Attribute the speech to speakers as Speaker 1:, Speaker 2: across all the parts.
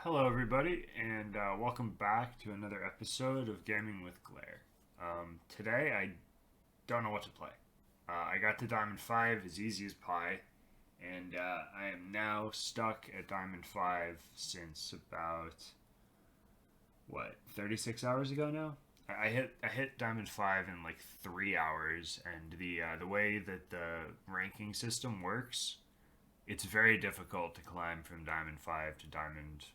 Speaker 1: Hello, everybody, and welcome back to another episode of Gaming with Glare. Today, I don't know what to play. I got to Diamond 5 as easy as pie, and I am now stuck at Diamond 5 since about, 36 hours ago now? I hit Diamond 5 in like 3 hours, and the way that the ranking system works, it's very difficult to climb from Diamond 5 to Diamond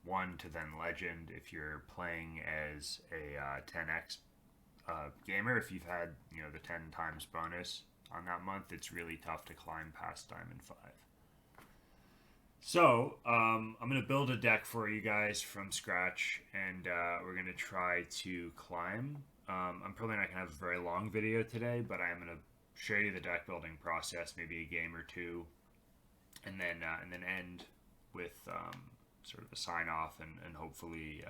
Speaker 1: 1 to then Legend if you're playing as a 10x gamer. If you've had the 10 times bonus on that month, it's really tough to climb past Diamond 5. So I'm going to build a deck for you guys from scratch, and we're going to try to climb. I'm probably not going to have a very long video today, but I am going to show you the deck building process, maybe a game or two, and then end with sort of a sign off and hopefully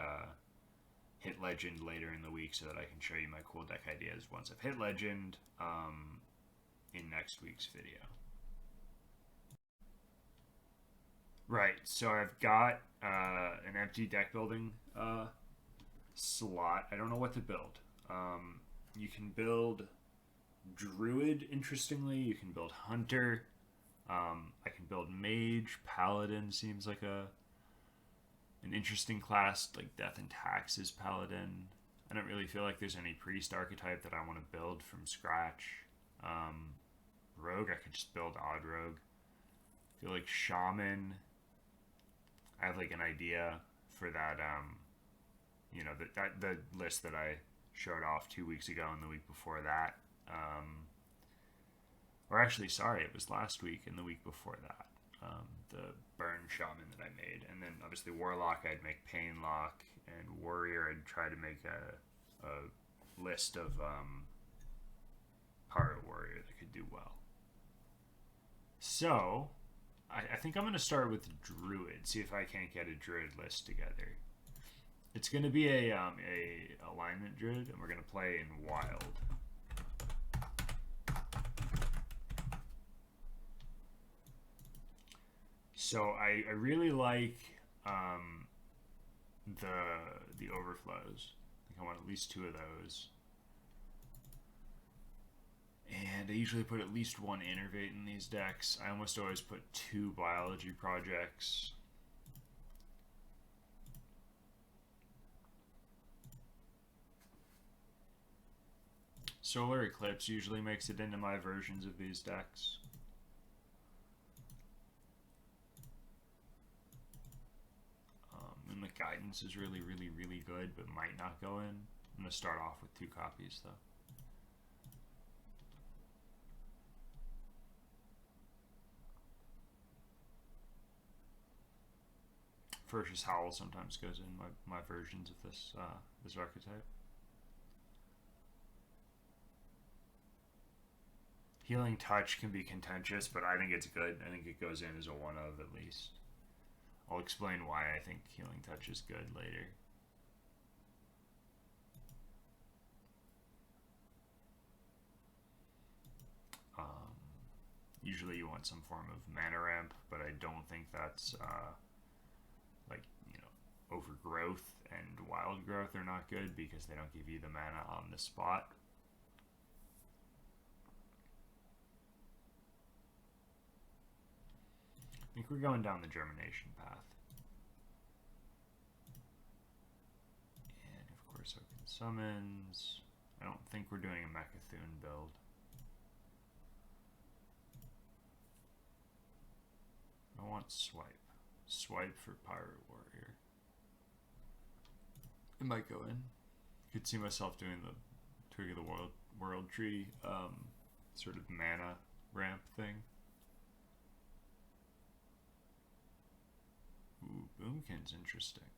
Speaker 1: hit Legend later in the week so that I can show you my cool deck ideas once I've hit Legend in next week's video. Right, so I've got an empty deck building slot. I don't know what to build. You can build druid, interestingly. You can build hunter. I can build mage. Paladin seems like an interesting class, like death and taxes paladin. I don't really feel like there's any priest archetype that I want to build from scratch. Rogue, I could just build odd rogue. I feel like shaman, I have like an idea for that. The list that I showed off 2 weeks ago and the week before that. Or actually, sorry, it was last week and the week before that. The burn shaman that I made, and then obviously warlock, I'd make painlock, and warrior, I'd try to make a list of pirate warrior that could do well. So I think I'm going to start with druid. See if I can't get a druid list together. It's going to be a alignment druid, and we're going to play in wild. So I really like the overflows. I think I want at least 2 of those. And I usually put at least 1 innervate in these decks. I almost always put 2 biology projects. Solar Eclipse usually makes it into my versions of these decks. The guidance is really, really, really good, but might not go in. I'm going to start off with 2 copies, though. Ferocious Howl sometimes goes in my versions of this archetype. Healing Touch can be contentious, but I think it's good. I think it goes in as a 1 of at least. I'll explain why I think Healing Touch is good later. Usually you want some form of mana ramp, but I don't think that's Overgrowth and Wild Growth are not good because they don't give you the mana on the spot. I think we're going down the Germination path. And of course Open Summons. I don't think we're doing a Mechathune build. I want Swipe. Swipe for Pirate Warrior. It might go in. Could see myself doing the Twig of the World Tree sort of mana ramp thing. Ooh, Boomkin's interesting.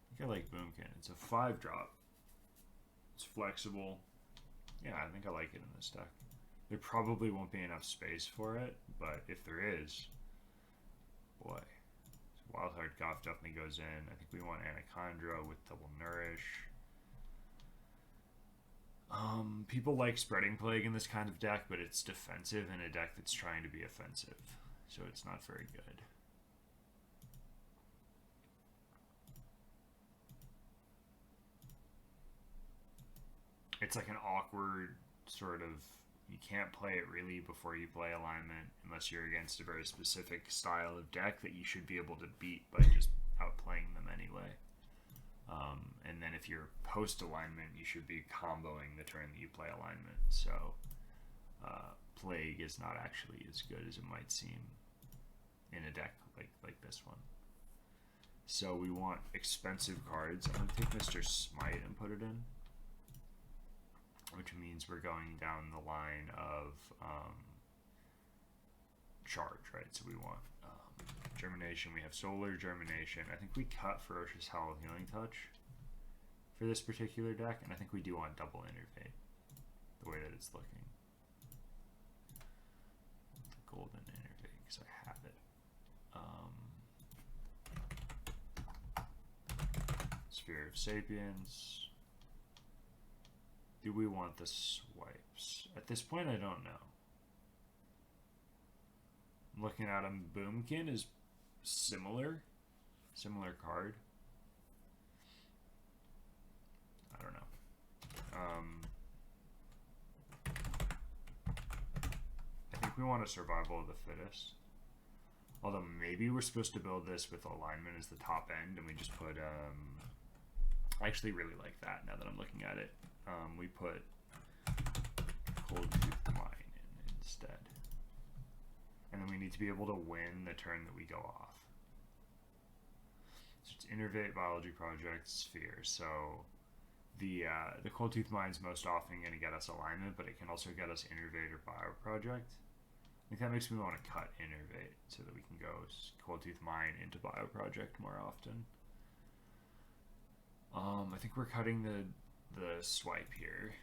Speaker 1: I think I like Boomkin. It's a 5-drop. It's flexible. Yeah, I think I like it in this deck. There probably won't be enough space for it, but if there is, boy. Wildheart Goth definitely goes in. I think we want Anacondra with Double Nourish. People like Spreading Plague in this kind of deck, but it's defensive in a deck that's trying to be offensive, so it's not very good. it's like an awkward sort of, you can't play it really before you play alignment unless you're against a very specific style of deck that you should be able to beat by just outplaying them anyway. And then if you're post alignment, you should be comboing the turn that you play alignment. So Plague is not actually as good as it might seem in a deck like this one. So we want expensive cards. I'm gonna take Mr. Smite and put it in, which means we're going down the line of charge, right? So we want Germination. We have Solar Germination. I think we cut Ferocious Howl Healing Touch for this particular deck, and I think we do want double Innervate, the way that it's looking. The golden Innervate, because I have it. Sphere of Sapience. Do we want the swipes? At this point, I don't know. I'm looking at him. Boomkin is similar card. I don't know. I think we want a Survival of the Fittest. Although maybe we're supposed to build this with alignment as the top end, and we just put. I actually really like that now that I'm looking at it. We put Cold Tooth Mine in instead. And then we need to be able to win the turn that we go off. So it's Innervate, Biology Project, Sphere. So the Cold Tooth Mine is most often going to get us alignment, but it can also get us Innervate or Bio Project. I think that makes me want to cut Innervate so that we can go Cold Tooth Mine into Bio Project more often. I think we're cutting the swipe here.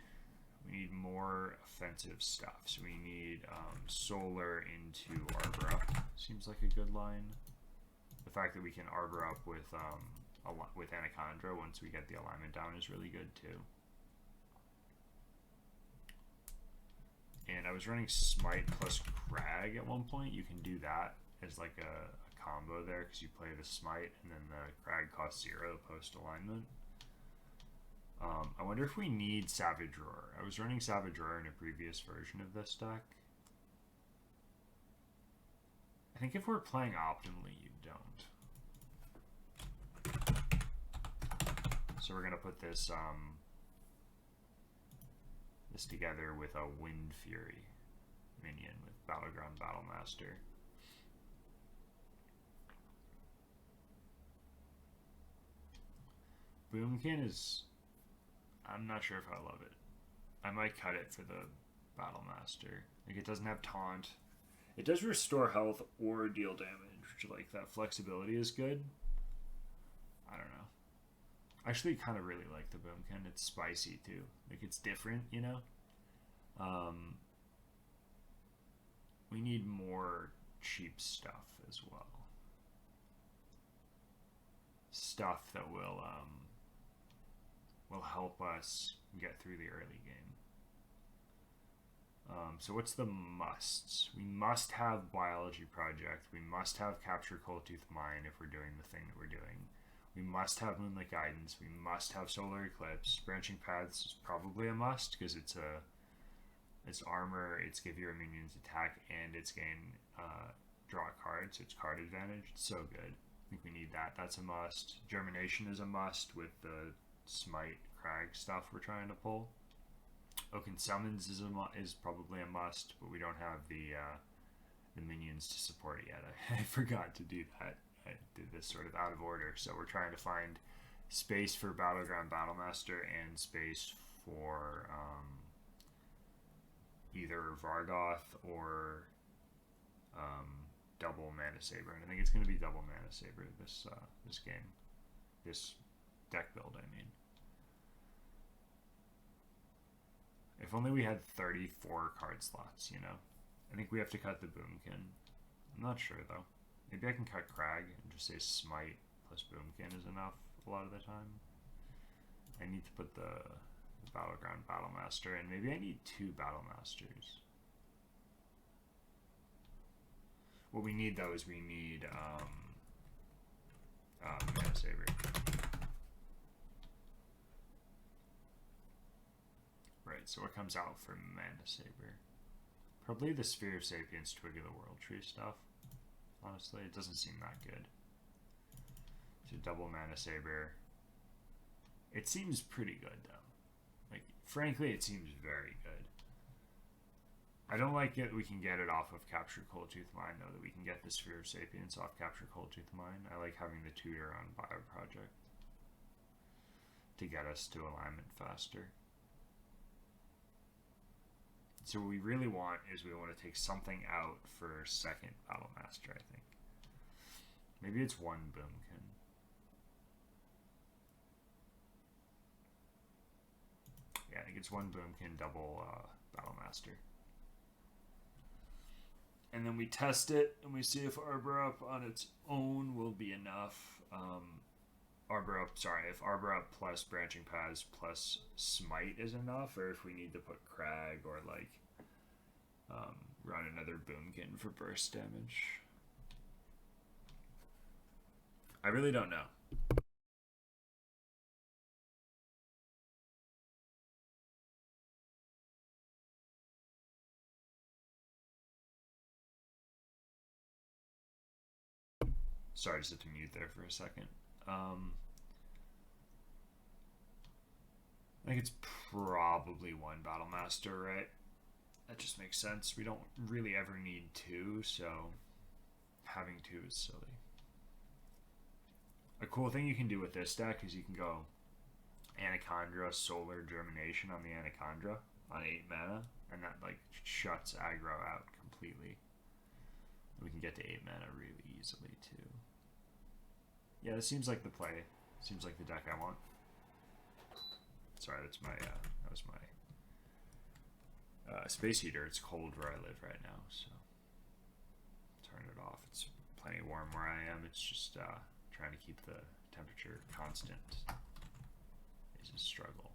Speaker 1: We need more offensive stuff. So we need Solar into Arbor Up. Seems like a good line. The fact that we can Arbor Up with Anacondra once we get the alignment down is really good too. And I was running Smite plus Crag at one point. You can do that as like a combo there because you play the Smite and then the Crag costs 0 post alignment. I wonder if we need Savage Roar. I was running Savage Roar in a previous version of this deck. I think if we're playing optimally, you don't. So we're gonna put this this together with a Wind Fury minion with Battleground Battlemaster. Boomkin is, I'm not sure if I love it. I might cut it for the Battlemaster. Like, it doesn't have taunt. It does restore health or deal damage, which, like, that flexibility is good. I don't know. I actually kind of really like the Boomkin. It's spicy too. Like, it's different, you know? We need more cheap stuff as well. Stuff that will help us get through the early game. So what's the musts? We must have Biology Project. We must have Capture Coldtooth Mine if we're doing the thing that we're doing. We must have Moonlit Guidance. We must have Solar Eclipse. Branching Paths is probably a must because it's armor, it's give your minions attack, and it's gain draw a card, so it's card advantage. It's so good. I think we need that. That's a must. Germination is a must with the Smite Crag stuff we're trying to pull. Oaken Summons is probably a must, but we don't have the minions to support it yet. I forgot to do that. I did this sort of out of order. So we're trying to find space for Battleground Battlemaster and space for either Vargoth or double Mana Saber. And I think it's going to be double Mana Saber this game. This deck build, I mean. If only we had 34 card slots, you know. I think we have to cut the Boomkin. I'm not sure, though. Maybe I can cut Crag and just say Smite plus Boomkin is enough a lot of the time. I need to put the Battleground Battlemaster, and maybe I need 2 Battlemasters. What we need, though, is we need Mana Saber. so what comes out from Mana Saber? Probably the Sphere of Sapience, Twig of the World Tree stuff. Honestly, it doesn't seem that good. So double Mana Saber. It seems pretty good though. Like, frankly, it seems very good. I don't like it. We can get it off of Capture Coldtooth Mine though. That we can get the Sphere of Sapience off Capture Coldtooth Mine. I like having the tutor on Bio Project to get us to alignment faster. So what we really want is we want to take something out for second Battle Master, I think. Maybe it's one Boomkin. Yeah, I think it's one Boomkin, double Battle Master. And then we test it and we see if Arbor Up on its own will be enough. If Arbor Up plus Branching Paths plus Smite is enough, or if we need to put Crag or like run another Boomkin for burst damage. I really don't know. Sorry, just had to mute there for a second. I think it's probably one Battle Master, right? That just makes sense. We don't really ever need two, so having two is silly. A cool thing you can do with this deck is you can go Anacondra, Solar Germination on the Anacondra on 8 mana, and that like shuts aggro out completely. We can get to 8 mana really easily too. Yeah, this seems like the play. Seems like the deck I want. Sorry, that's my that was my space heater. It's cold where I live right now, so turn it off. It's plenty warm where I am. It's just trying to keep the temperature constant is a struggle.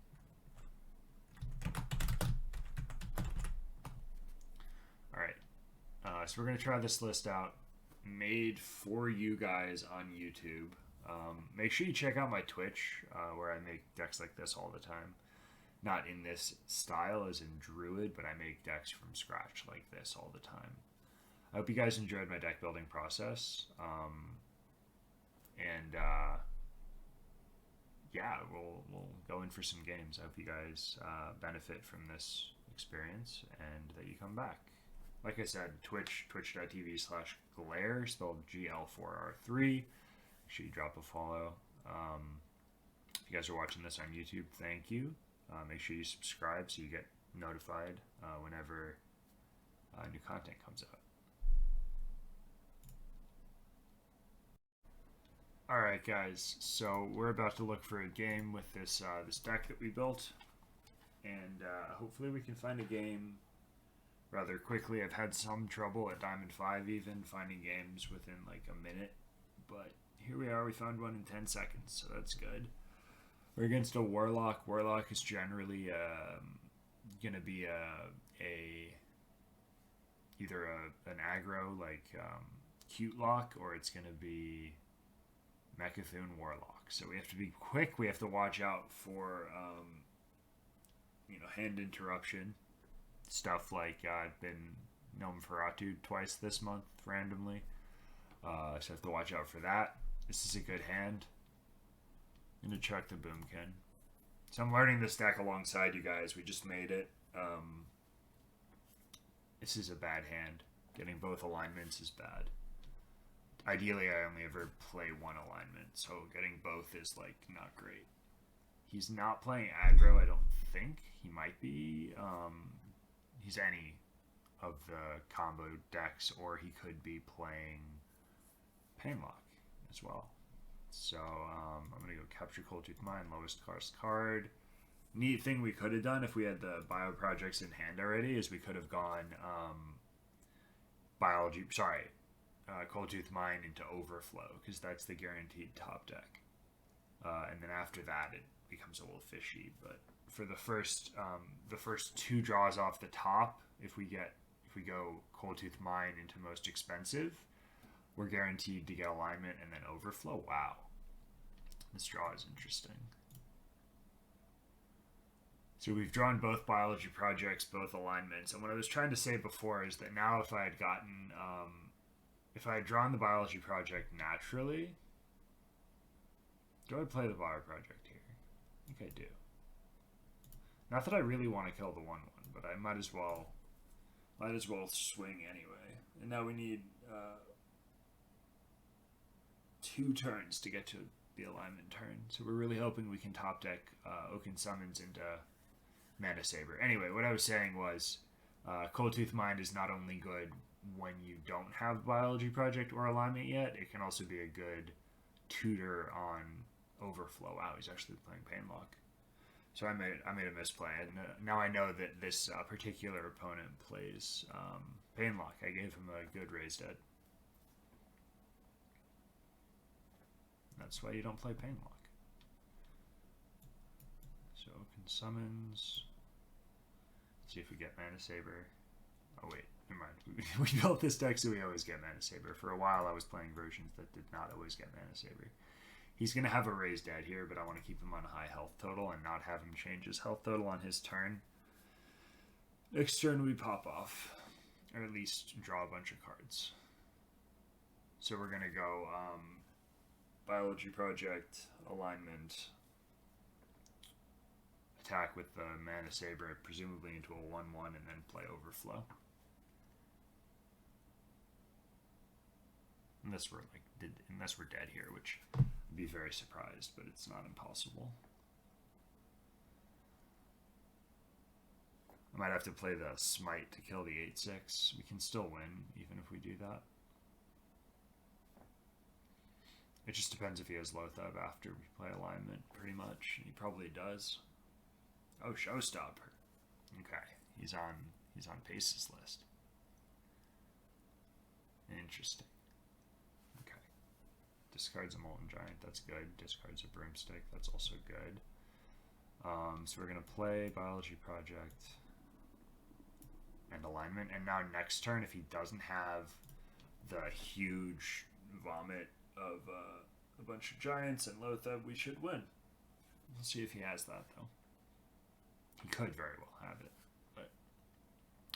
Speaker 1: All right, so we're gonna try this list out. Made for you guys on YouTube. Make sure you check out my Twitch, where I make decks like this all the time. Not in this style as in Druid, but I make decks from scratch like this all the time. I hope you guys enjoyed my deck building process. Yeah, we'll go in for some games. I hope you guys benefit from this experience and that you come back. Like I said, twitch.tv/glare, spelled GL4R3. Make sure you drop a follow. If you guys are watching this on YouTube, thank you. Make sure you subscribe so you get notified whenever new content comes out. Alright guys, so we're about to look for a game with this this deck that we built. And hopefully we can find a game rather quickly. I've had some trouble at Diamond 5 even finding games within like a minute, but here we are. We found one in 10 seconds, so that's good. We're against a Warlock. Warlock is generally gonna be either an aggro like Cute Lock, or it's gonna be Mechathune Warlock. So we have to be quick. We have to watch out for hand interruption. Stuff like I've been Nosferatu twice this month randomly, so I have to watch out for that. This is a good hand. I'm gonna check the Boomkin. So I'm learning this deck alongside you guys. We just made it. This is a bad hand. Getting both alignments is bad. Ideally, I only ever play one alignment, so getting both is like not great. He's not playing aggro, I don't think. He might be. He's any of the combo decks, or he could be playing Painlock as well. So I'm going to go Capture Coldtooth Mine, lowest cost card. Neat thing we could have done if we had the bio projects in hand already is we could have gone Coldtooth Mine into Overflow, because that's the guaranteed top deck. And then after that it becomes a little fishy, but for the first two draws off the top, if we go Coldtooth Mine into most expensive, we're guaranteed to get alignment and then Overflow. Wow, this draw is interesting. So we've drawn both biology projects, both alignments. And what I was trying to say before is that now if I had gotten, if I had drawn the biology project naturally, do I play the bio project here? I think I do. Not that I really want to kill the 1/1, but I might as well swing anyway. And now we need 2 turns to get to the alignment turn. So we're really hoping we can top deck Oaken Summons into Mana Saber. Anyway, what I was saying was Coldtooth Mind is not only good when you don't have Biology Project or alignment yet, it can also be a good tutor on Overflow. Wow, he's actually playing Painlock. So I made a misplay, and now I know that this particular opponent plays Painlock. I gave him a good raise dead. That's why you don't play Painlock. So Oaken Summons. See if we get Mana Saber. Oh wait, never mind. We built this deck so we always get Mana Saber. For a while I was playing versions that did not always get Mana Saber. He's going to have a raised dead here, but I want to keep him on a high health total and not have him change his health total on his turn. Next turn we pop off, or at least draw a bunch of cards. So we're going to go Biology Project, Alignment, attack with the Mana Saber, presumably into a 1/1, and then play Overflow. Unless we're dead here, which I'd be very surprised, but it's not impossible. I might have to play the Smite to kill the 8/6. We can still win, even if we do that. It just depends if he has Lothab after we play alignment, pretty much. And he probably does. Oh, Showstopper. Okay, he's on Pace's list. Interesting. Okay. Discards a Molten Giant, that's good. Discards a Broomstick, that's also good. So we're gonna play Biology Project and alignment, and now next turn, if he doesn't have the huge vomit of a bunch of giants and Lothab, we should win. We'll see if he has that, though. He could very well have it, but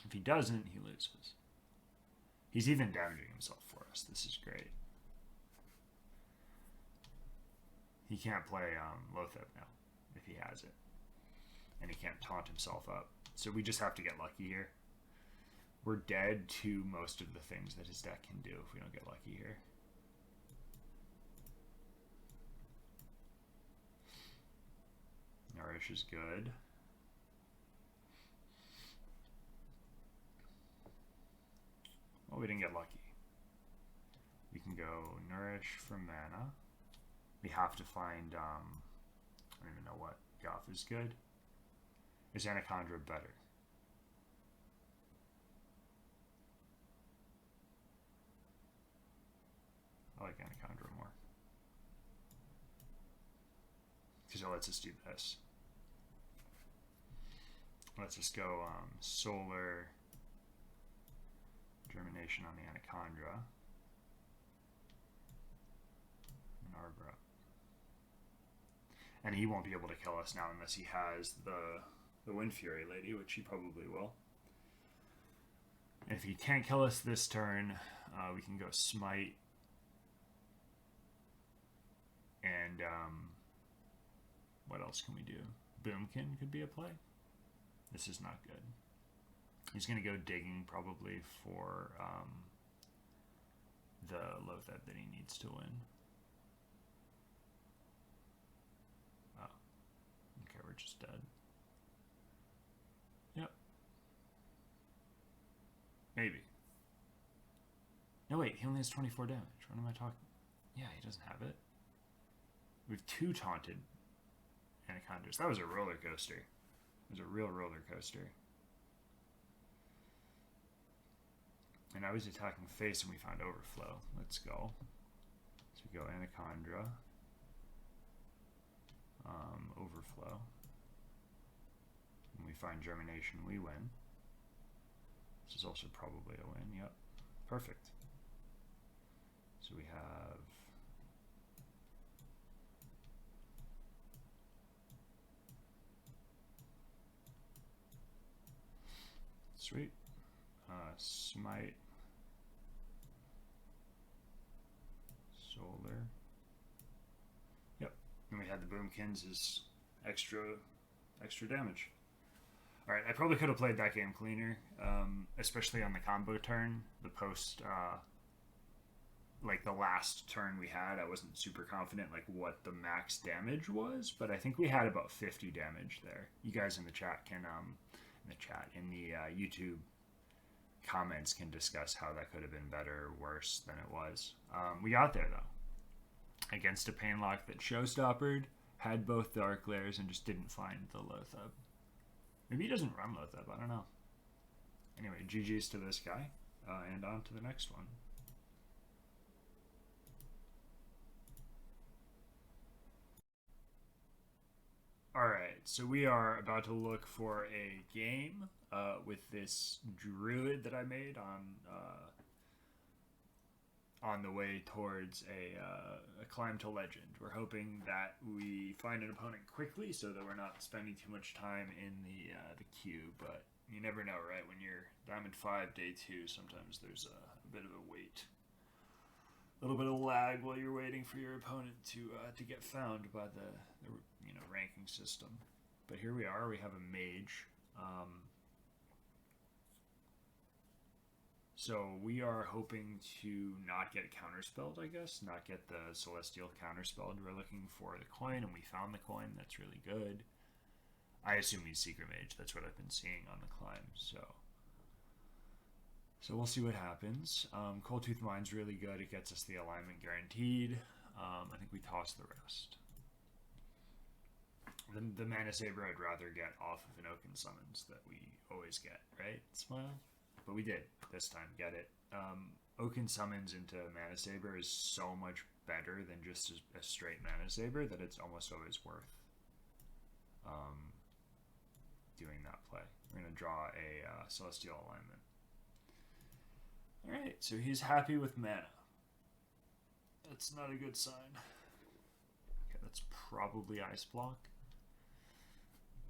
Speaker 1: if he doesn't, he loses. He's even damaging himself for us. This is great. He can't play Lothab now, if he has it. And he can't taunt himself up. So we just have to get lucky here. We're dead to most of the things that his deck can do if we don't get lucky here. Nourish is good. Well, we didn't get lucky. We can go Nourish for mana. We have to find, I don't even know what Goth is good. Is Anaconda better? I like Anaconda more. Because it lets us do this. Let's just go Solar Germination on the Anaconda. And Arbra. And he won't be able to kill us now unless he has the Wind Fury Lady, which he probably will. And if he can't kill us this turn, we can go Smite. And what else can we do? Boomkin could be a play. This is not good. He's going to go digging probably for the Lothab that he needs to win. Oh. Okay, we're just dead. Yep. Maybe. No, wait, he only has 24 damage. What am I talking? Yeah, he doesn't have it. We've 2 taunted Anacondas. That was a roller coaster. It was a real roller coaster. And now he's attacking face and we found Overflow. Let's go. So we go Anaconda. Overflow. And we find Germination, we win. This is also probably a win, yep. Perfect. So we have Sweet. Smite. Solar. Yep. And we had the Boomkins as extra damage. Alright, I probably could have played that game cleaner, especially on the combo turn. The post, like the last turn we had, I wasn't super confident like what the max damage was, but I think we had about 50 damage there. You guys in the chat can, in the YouTube comments can discuss how that could have been better or worse than it was. We got there though. Against a Painlock that showstoppered, had both Dark Layers, and just didn't find the Lothub. Maybe he doesn't run Lothub, I don't know. Anyway, GG's to this guy, and on to the next one. Alright, so we are about to look for a game with this druid that I made on the way towards a climb to legend. We're hoping that we find an opponent quickly so that we're not spending too much time in the queue, but you never know, right? When you're Diamond 5, Day 2, sometimes there's a bit of a wait. A little bit of lag while you're waiting for your opponent to get found by the ranking system. But here we are, we have a mage. So we are hoping to not get counterspelled, I guess, not get the Celestial counterspelled. We're looking for the coin, and we found the coin. That's really good. I assume he's Secret Mage. That's what I've been seeing on the climb. So we'll see what happens. Cold Tooth Mine's really good. It gets us the alignment guaranteed. I think we toss the rest. The Mana Saber I'd rather get off of an Oaken Summons that we always get, right? Smile? But we did this time get it. Oaken Summons into Mana Saber is so much better than just a straight Mana Saber that it's almost always worth doing that play. We're going to draw a Celestial Alignment. Alright, so he's happy with mana. That's not a good sign. Okay, that's probably Ice Block.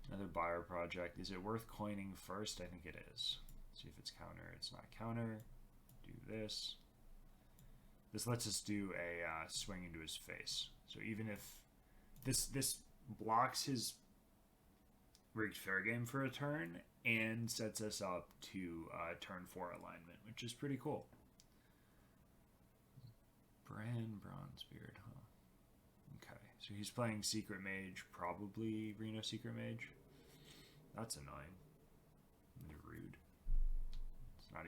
Speaker 1: Another Buyer Project. Is it worth coining first? I think it is. See if it's counter. It's not counter. Do this. This lets us do a swing into his face. So even if this blocks his Rigged Fair Game for a turn and sets us up to turn 4 alignment, which is pretty cool. Bronzebeard, huh? Okay, so he's playing Secret Mage, probably Reno Secret Mage. That's annoying. And rude. It's not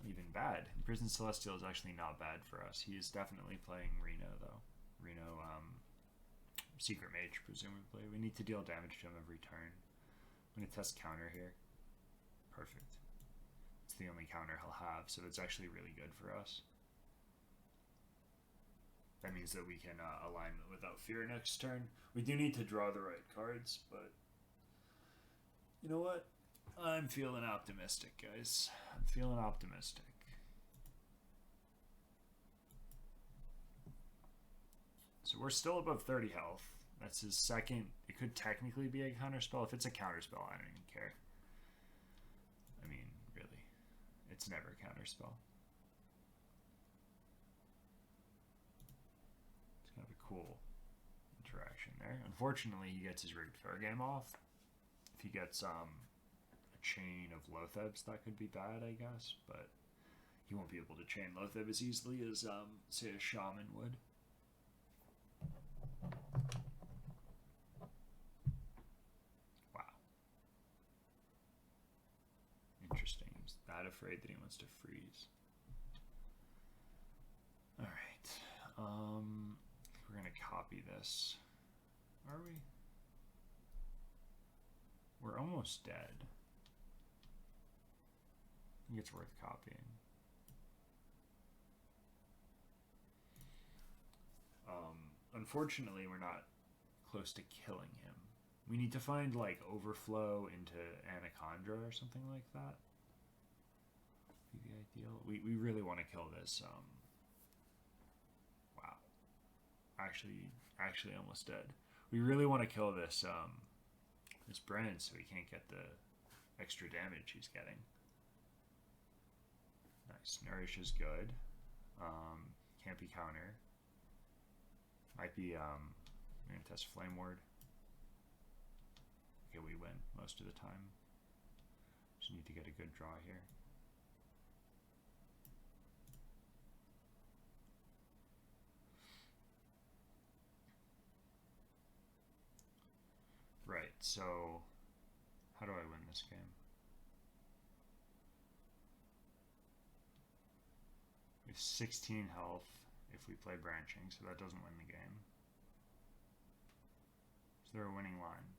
Speaker 1: even bad. Prison Celestial is actually not bad for us. He is definitely playing Reno though. Reno Secret Mage, presumably. We need to deal damage to him every turn. I'm going to test counter here. Perfect. It's the only counter he'll have, so it's actually really good for us. That means that we can align without fear next turn. We do need to draw the right cards, but you know what? I'm feeling optimistic, guys. I'm feeling optimistic. So we're still above 30 health. That's his second. It could technically be a counterspell. If it's a counterspell, I don't even care. I mean, really. It's never a counterspell. It's kind of a cool interaction there. Unfortunately, he gets his Rigged Fair Game off. If he gets a chain of Lothebs, that could be bad, I guess. But he won't be able to chain Lotheb as easily as, say, a Shaman would. Interesting. He's that afraid that he wants to freeze. Alright. We're going to copy this. Are we? We're almost dead. I think it's worth copying. Unfortunately, we're not close to killing him. We need to find, like, overflow into Anacondra or something like that. Be the ideal. We really want to kill this. Wow. Actually almost dead. We really want to kill this this Bren so we can't get the extra damage he's getting. Nice. Nourish is good. Can't be counter. Might be, I'm going to test Flame Ward. Okay, we win most of the time. Just need to get a good draw here. Right, so how do I win this game? We have 16 health if we play branching, so that doesn't win the game. Is there a winning line?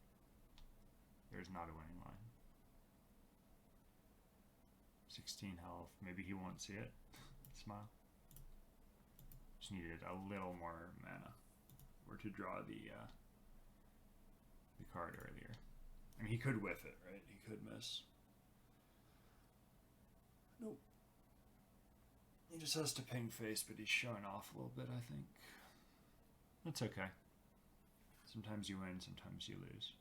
Speaker 1: There's not a winning line. 16 health. Maybe he won't see it. Smile. Just needed a little more mana or to draw the card earlier. I mean, he could whiff it, right? He could miss. Nope. He just has to ping face, but he's showing off a little bit, I think. That's okay. Sometimes you win, sometimes you lose.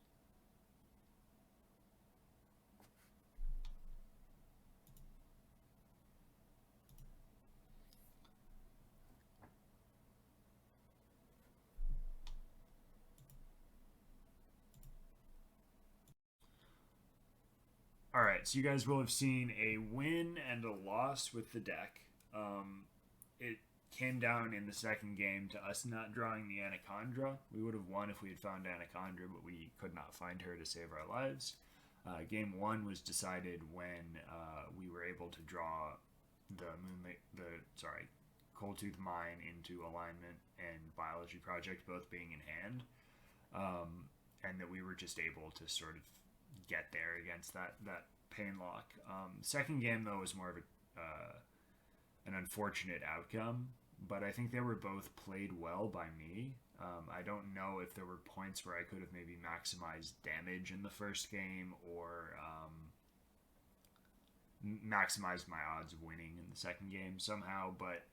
Speaker 1: Alright, so you guys will have seen a win and a loss with the deck. It came down in the second game to us not drawing the Anaconda. We would have won if we had found Anaconda, but we could not find her to save our lives. Game 1 was decided when we were able to draw the Coldtooth Mine into Alignment and Biology Project both being in hand, and that we were just able to sort of get there against that pain lock. Second game though was more of an unfortunate outcome, but I think they were both played well by me. I don't know if there were points where I could have maybe maximized damage in the first game or maximized my odds of winning in the second game somehow, but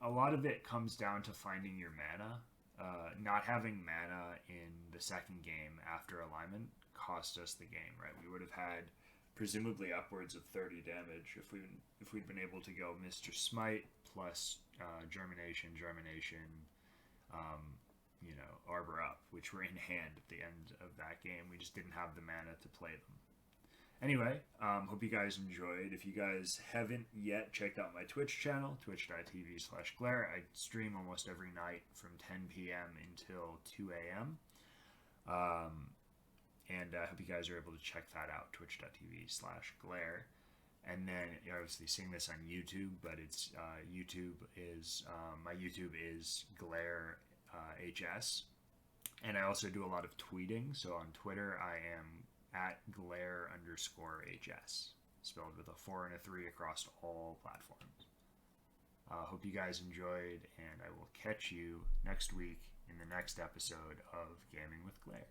Speaker 1: a lot of it comes down to finding your mana. Not having mana in the second game after alignment cost us the game, right? We would have had presumably upwards of 30 damage if we'd been able to go Mr. Smite plus Germination, Arbor Up, which were in hand at the end of that game. We just didn't have the mana to play them. Anyway, hope you guys enjoyed. If you guys haven't yet checked out my Twitch channel, twitch.tv/glare, I stream almost every night from 10 p.m. until 2 a.m. And I hope you guys are able to check that out, twitch.tv/glare. And then you're obviously seeing this on YouTube, but it's my YouTube is Glare HS. And I also do a lot of tweeting. So on Twitter, I am at Glare_HS, spelled with a 4 and a 3 across all platforms. Hope you guys enjoyed, and I will catch you next week in the next episode of Gaming with Glare.